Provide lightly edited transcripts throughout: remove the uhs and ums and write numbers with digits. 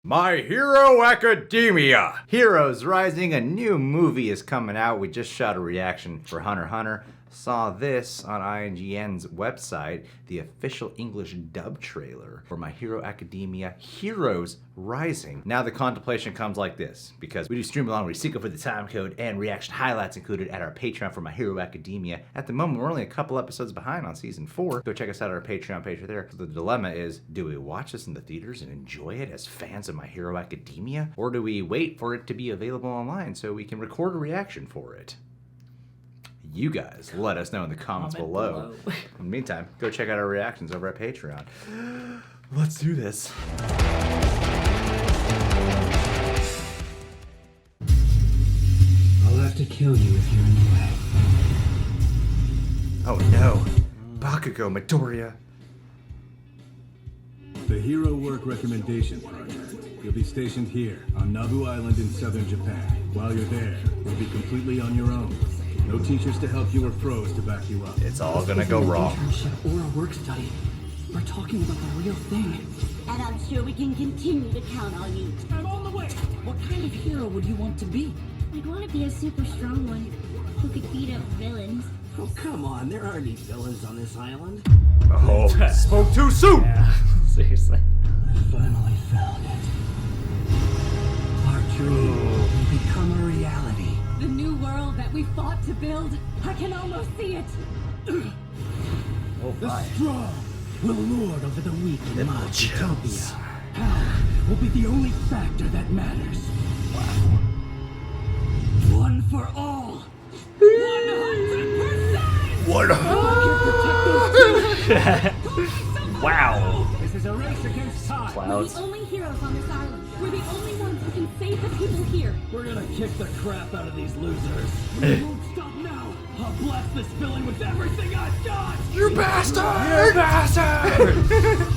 My Hero Academia! Heroes Rising, a new movie is coming out. We just shot a reaction for Hunter x Hunter. Saw this on IGN's website, the official English dub trailer for My Hero Academia Heroes Rising. Now the contemplation comes like this, because we do stream along, we seek for the time code, and reaction highlights included at our Patreon for My Hero Academia. At the moment, we're only a couple episodes behind on season 4. Go check us out on our Patreon page right there. So the dilemma is, do we watch this in the theaters and enjoy it as fans of My Hero Academia? Or do we wait for it to be available online so we can record a reaction for it? You guys let us know in the comments below. In the meantime, go check out our reactions over at Patreon. Let's do this. I'll have to kill you if you're in the way. Oh no. Bakugo, Midoriya. The Hero Work Recommendation Project. You'll be stationed here on Nabu Island in southern Japan. While you're there, you'll be completely on your own. No teachers to help you or pros to back you up. It's all gonna go wrong. Internship or a work study. We're talking about the real thing. And I'm sure we can continue to count on you. I'm on the way. What kind of hero would you want to be? I'd want to be a super strong one who could beat up villains. Oh, come on. There aren't any villains on this island. Oh, spoke too soon! Yeah, seriously. I finally found it. Our dream will become a reality. The new world that we fought to build. I can almost see it. Oh, The my. strong will lord over the weak in my chills. utopia. Power will be the only factor that matters. Wow. One for all. 100%! What? Wow. This is a race against time. We're Clouds. the only heroes on this island. We're the only ones who can save the people here. We're gonna kick the crap out of these losers. We won't stop now. I'll blast this villain with everything I've got. You bastard! You bastard!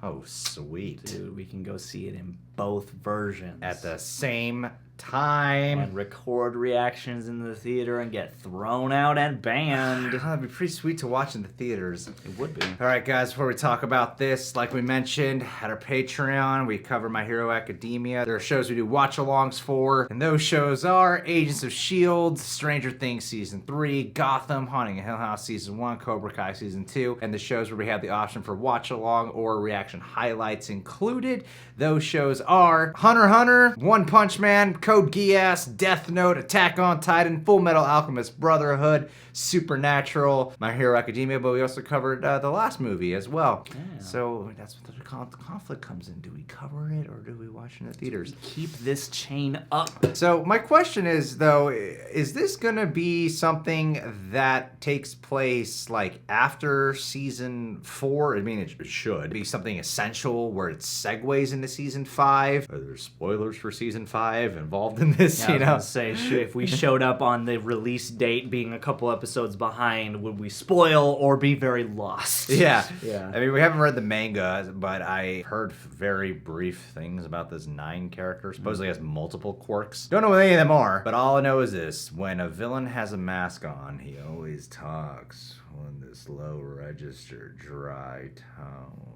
Oh, sweet. Dude, we can go see it in both versions. At the same time. And record reactions in the theater and get thrown out and banned. That'd be pretty sweet to watch in the theaters. It would be. All right, guys, before we talk about this, like we mentioned, at our Patreon, we cover My Hero Academia. There are shows we do watch-alongs for, and those shows are Agents of S.H.I.E.L.D., Stranger Things Season 3, Gotham, Haunting of Hill House Season 1, Cobra Kai Season 2, and the shows where we have the option for watch-along or reaction highlights included. Those shows are Hunter x Hunter, One Punch Man, Code Geass, Death Note, Attack on Titan, Full Metal Alchemist Brotherhood, Supernatural, My Hero Academia, but we also covered the last movie as well. Yeah. So that's what the conflict comes in. Do we cover it or do we watch it in the theaters? Keep this chain up. So my question is, though, is this gonna be something that takes place like after season 4? I mean, it should be something essential where it segues into season 5. Are there spoilers for season 5 involved in this? Yeah, You I know, was gonna say, if we showed up on the release date being a couple episodes behind, would we spoil or be very lost? yeah. Yeah. I mean, we haven't read the manga, but I heard very brief things about this 9 character. Supposedly has multiple quirks. Don't know what any of them are, but all I know is this: when a villain has a mask on, he always talks in this low register, dry tone.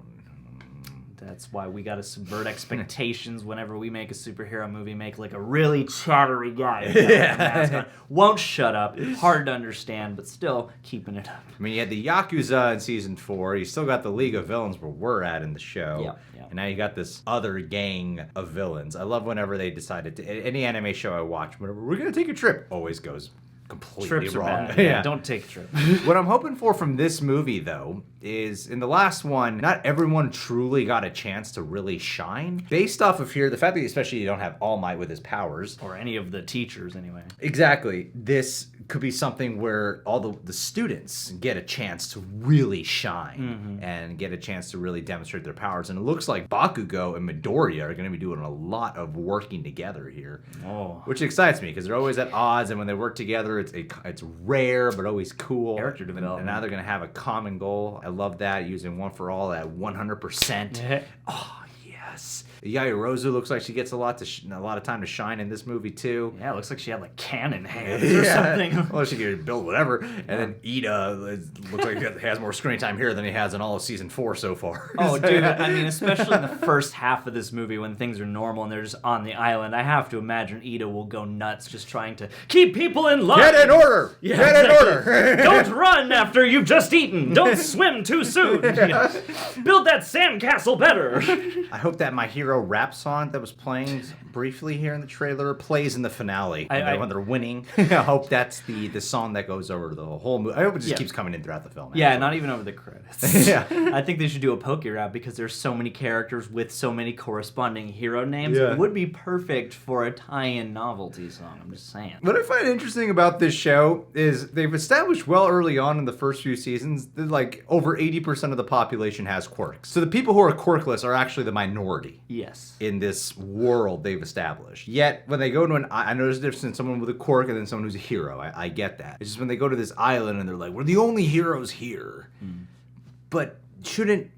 That's why we gotta subvert expectations whenever we make a superhero movie. Make like a really chattery guy. Who's got a mask on. Won't shut up. Hard to understand, but still keeping it up. I mean, you had the Yakuza in season 4. You still got the League of Villains where we're at in the show. Yep, yep. And now you got this other gang of villains. I love whenever they decided to... Any anime show I watch, whenever we're going to take a trip, always goes completely Trips are wrong. bad. Yeah, don't take a trip. What I'm hoping for from this movie, though, is in the last one, not everyone truly got a chance to really shine. Based off of here, the fact that especially you don't have All Might with his powers. Or any of the teachers, anyway. Exactly. This could be something where all the students get a chance to really shine and get a chance to really demonstrate their powers. And it looks like Bakugo and Midoriya are going to be doing a lot of working together here. Oh. Which excites me because they're always at odds, and when they work together, it's rare but always cool. Character development. And now they're going to have a common goal. I love that, using One for All at 100%. Oh, yes. Yes. Yaoyorozu looks like she gets a lot of time to shine in this movie too. Yeah, it looks like she had like cannon hands or something. Well, she could build whatever. And then Ida looks like he has more screen time here than he has in all of season 4 so far. Oh, dude, I mean, especially in the first half of this movie when things are normal and they're just on the island, I have to imagine Ida will go nuts just trying to keep people in line. Get in order! Yeah, Get exactly. in order! Don't run after you've just eaten. Don't swim too soon. Yeah. Build that sandcastle better. I hope that My Hero rap song that was playing briefly here in the trailer plays in the finale when they're winning. I hope that's the song that goes over the whole movie. I hope it just keeps coming in throughout the film. Yeah, actually. not even over the credits. Yeah. I think they should do a Poke Rap because there's so many characters with so many corresponding hero names. Yeah. It would be perfect for a tie-in novelty song. I'm just saying. What I find interesting about this show is they've established well early on in the first few seasons that like over 80% of the population has quirks. So the people who are quirkless are actually the minority. Yes. In this world they've established. Yet when they go to I know there's a difference in someone with a quirk and then someone who's a hero. I get that. It's just when they go to this island and they're like, we're the only heroes here. But shouldn't,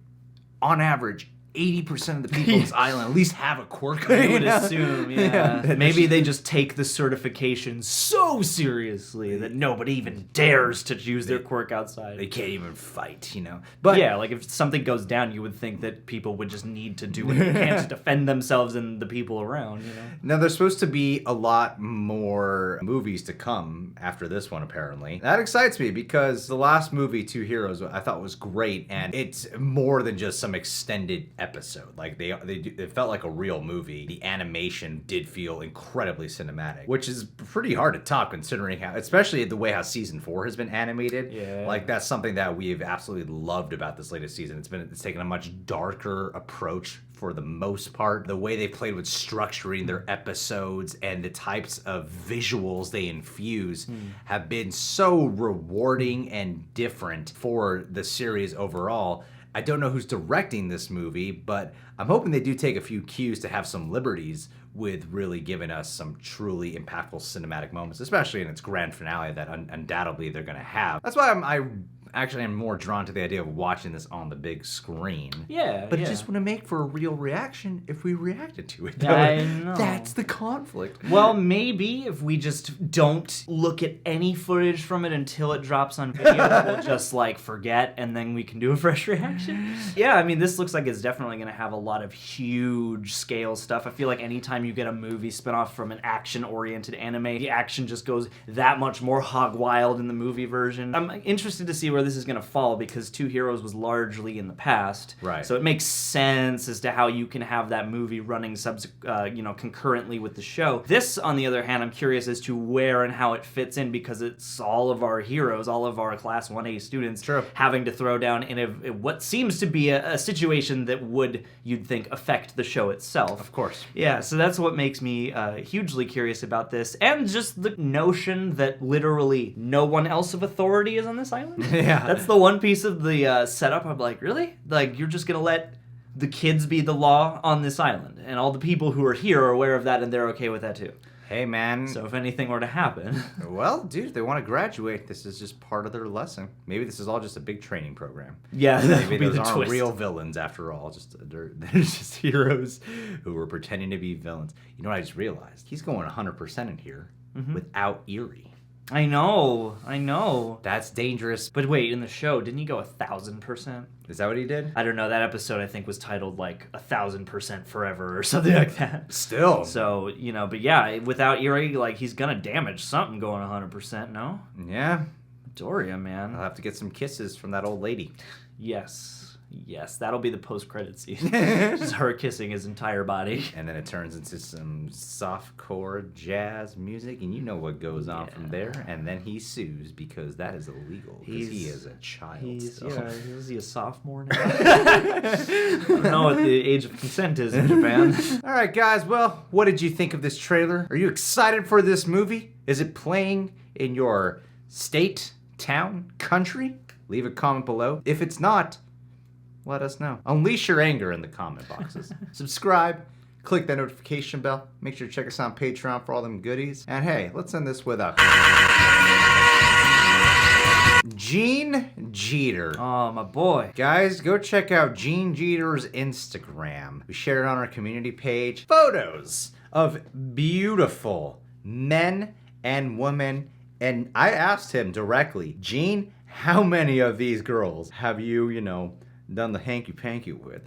on average, 80% of the people on this island at least have a quirk? I would assume, yeah. Maybe they just take the certification so seriously that nobody even dares to use their quirk outside. They can't even fight, you know? But yeah, like if something goes down, you would think that people would just need to do what they can to defend themselves and the people around, you know? Now, there's supposed to be a lot more movies to come after this one, apparently. That excites me because the last movie, Two Heroes, I thought was great, and it's more than just some extended episode. Like, it felt like a real movie. The animation did feel incredibly cinematic, which is pretty hard to top considering how, especially the way how season 4 has been animated. Yeah. Like, that's something that we've absolutely loved about this latest season. It's taken a much darker approach for the most part. The way they played with structuring their episodes and the types of visuals they infuse have been so rewarding and different for the series overall. I don't know who's directing this movie, but I'm hoping they do take a few cues to have some liberties with really giving us some truly impactful cinematic moments, especially in its grand finale that undoubtedly they're going to have. That's why I actually am more drawn to the idea of watching this on the big screen. Yeah, But yeah. it just wouldn't make for a real reaction if we reacted to it. I know. That's the conflict. Well, maybe if we just don't look at any footage from it until it drops on video, we'll just like forget and then we can do a fresh reaction. Yeah, I mean, this looks like it's definitely going to have a lot of huge scale stuff. I feel like anytime you get a movie spinoff from an action-oriented anime, the action just goes that much more hog wild in the movie version. I'm interested to see where this is going to fall because Two Heroes was largely in the past. Right. So it makes sense as to how you can have that movie running concurrently with the show. This, on the other hand, I'm curious as to where and how it fits in because it's all of our heroes, all of our Class 1A students having to throw down in what seems to be a situation that would, you'd think, affect the show itself. Of course. Yeah, so that's what makes me hugely curious about this, and just the notion that literally no one else of authority is on this island. Yeah. That's the one piece of the setup. I'm like, really? Like, you're just gonna let the kids be the law on this island, and all the people who are here are aware of that, and they're okay with that too. Hey, man. So if anything were to happen... Well, dude, if they want to graduate, this is just part of their lesson. Maybe this is all just a big training program. Yeah, that would Maybe be those the aren't twist. real villains after all. They're just heroes who were pretending to be villains. You know what I just realized? He's going 100% in here without Eerie. I know. That's dangerous. But wait, in the show, didn't he go 1,000%? Is that what he did? I don't know. That episode, I think, was titled, like, 1,000% Forever or something like that. Still. So, but yeah, without Eerie, like, he's gonna damage something going 100%, no? Yeah. Midoriya, man. I'll have to get some kisses from that old lady. Yes, that'll be the post-credit scene. Just her kissing his entire body. And then it turns into some softcore jazz music, and you know what goes on from there. And then he sues because that is illegal, because he is a child still. Is he a sophomore now? I don't know what the age of consent is in Japan. All right, guys, well, what did you think of this trailer? Are you excited for this movie? Is it playing in your state, town, country? Leave a comment below. If it's not, let us know. Unleash your anger in the comment boxes. Subscribe, click that notification bell. Make sure to check us out on Patreon for all them goodies. And hey, let's end this with a... Gene Jeter. Oh, my boy. Guys, go check out Gene Jeter's Instagram. We shared it on our community page. Photos of beautiful men and women. And I asked him directly, Gene, how many of these girls have you, done the hanky-panky with?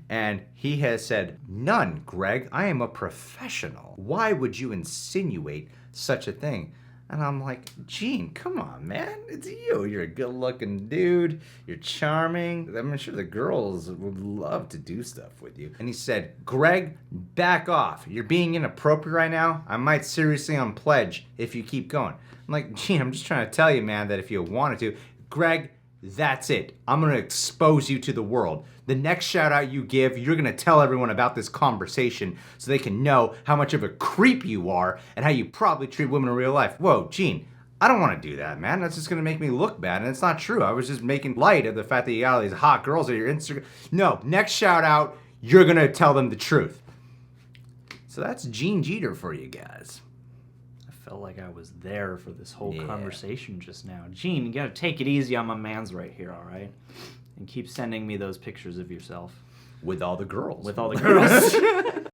And he has said, none, Greg. I am a professional. Why would you insinuate such a thing? And I'm like, Gene, come on, man. It's you. You're a good-looking dude. You're charming. I'm sure the girls would love to do stuff with you. And he said, Greg, back off. You're being inappropriate right now. I might seriously unpledge if you keep going. I'm like, Gene, I'm just trying to tell you, man, that if you wanted to. Greg, that's it. I'm going to expose you to the world. The next shout out you give, you're going to tell everyone about this conversation so they can know how much of a creep you are and how you probably treat women in real life. Whoa, Gene, I don't want to do that, man. That's just going to make me look bad. And it's not true. I was just making light of the fact that you got all these hot girls on your Instagram. No, next shout out, you're going to tell them the truth. So that's Gene Jeter for you guys. Felt like I was there for this whole conversation just now. Gene, you gotta take it easy on my man's right here, all right? And keep sending me those pictures of yourself. With all the girls. With all the girls.